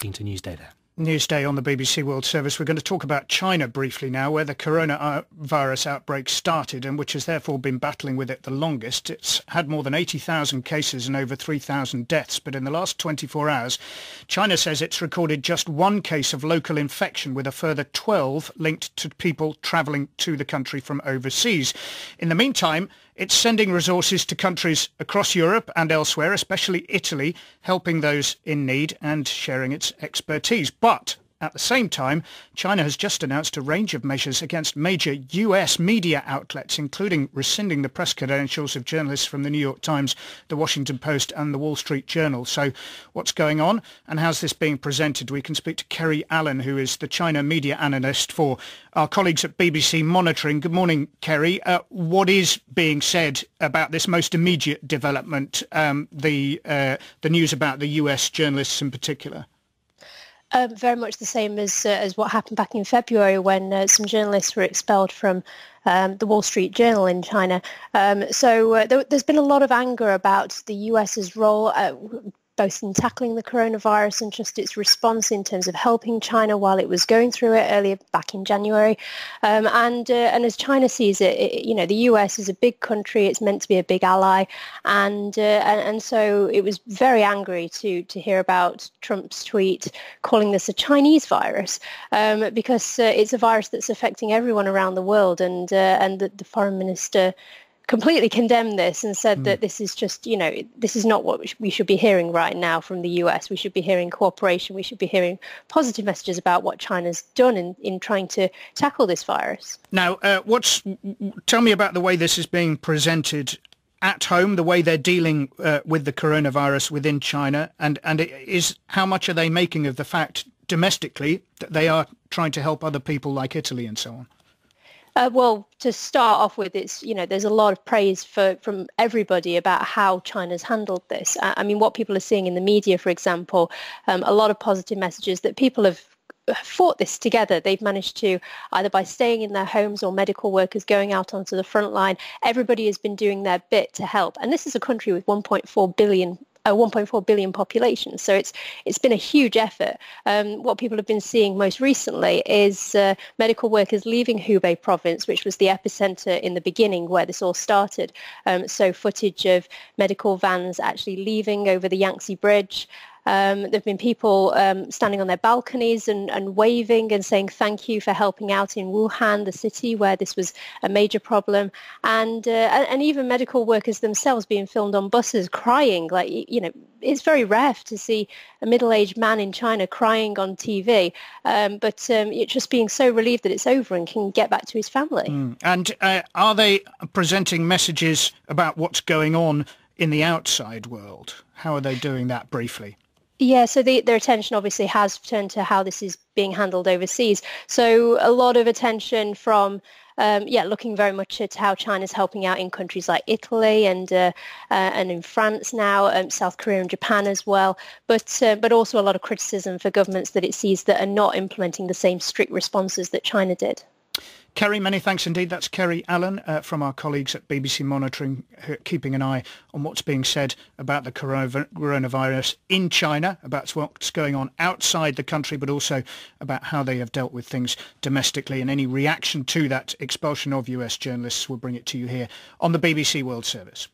talking to Newsday there. Newsday on the BBC World Service. We're going to talk about China briefly now, where the coronavirus outbreak started and which has therefore been battling with it the longest. It's had more than 80,000 cases and over 3,000 deaths, but in the last 24 hours, China says it's recorded just one case of local infection, with a further 12 linked to people travelling to the country from overseas. In the meantime, it's sending resources to countries across Europe and elsewhere, especially Italy, helping those in need and sharing its expertise. But at the same time, China has just announced a range of measures against major US media outlets, including rescinding the press credentials of journalists from the New York Times, the Washington Post and the Wall Street Journal. So what's going on and how's this being presented? We can speak to Kerry Allen, who is the China media analyst for our colleagues at BBC Monitoring. Good morning, Kerry. What is being said about this most immediate development, the news about the US journalists in particular? Very much the same as what happened back in February when some journalists were expelled from the Wall Street Journal in China. There's been a lot of anger about the US's role, both in tackling the coronavirus and just its response in terms of helping China while it was going through it earlier back in January. And as China sees it, the US is a big country. It's meant to be a big ally. And so it was very angry to hear about Trump's tweet calling this a Chinese virus, because it's a virus that's affecting everyone around the world. And the foreign minister completely condemned this and said that this is just, this is not what we should be hearing right now from the US. We should be hearing cooperation. We should be hearing positive messages about what China's done in trying to tackle this virus. Now, tell me about the way this is being presented at home, the way they're dealing with the coronavirus within China, and how much are they making of the fact domestically that they are trying to help other people like Italy and so on? Well, to start off with, there's a lot of praise from everybody about how China's handled this. I mean, what people are seeing in the media, for example, a lot of positive messages that people have fought this together. They've managed to, either by staying in their homes or medical workers going out onto the front line, everybody has been doing their bit to help. And this is a country with 1.4 billion population. So it's been a huge effort. What people have been seeing most recently is medical workers leaving Hubei province, which was the epicenter in the beginning where this all started. So footage of medical vans actually leaving over the Yangtze Bridge. There have been people standing on their balconies and waving and saying thank you for helping out in Wuhan, the city where this was a major problem, and even medical workers themselves being filmed on buses crying. It's very rare to see a middle-aged man in China crying on TV, but it's just being so relieved that it's over and can get back to his family. And are they presenting messages about what's going on in the outside world? How are they doing that briefly? Yeah, so their attention obviously has turned to how this is being handled overseas. So a lot of attention from, looking very much at how China's helping out in countries like Italy and in France now, South Korea and Japan as well. But also a lot of criticism for governments that it sees that are not implementing the same strict responses that China did. Kerry, many thanks indeed. That's Kerry Allen from our colleagues at BBC Monitoring, keeping an eye on what's being said about the coronavirus in China, about what's going on outside the country, but also about how they have dealt with things domestically. And any reaction to that expulsion of US journalists, we'll bring it to you here on the BBC World Service.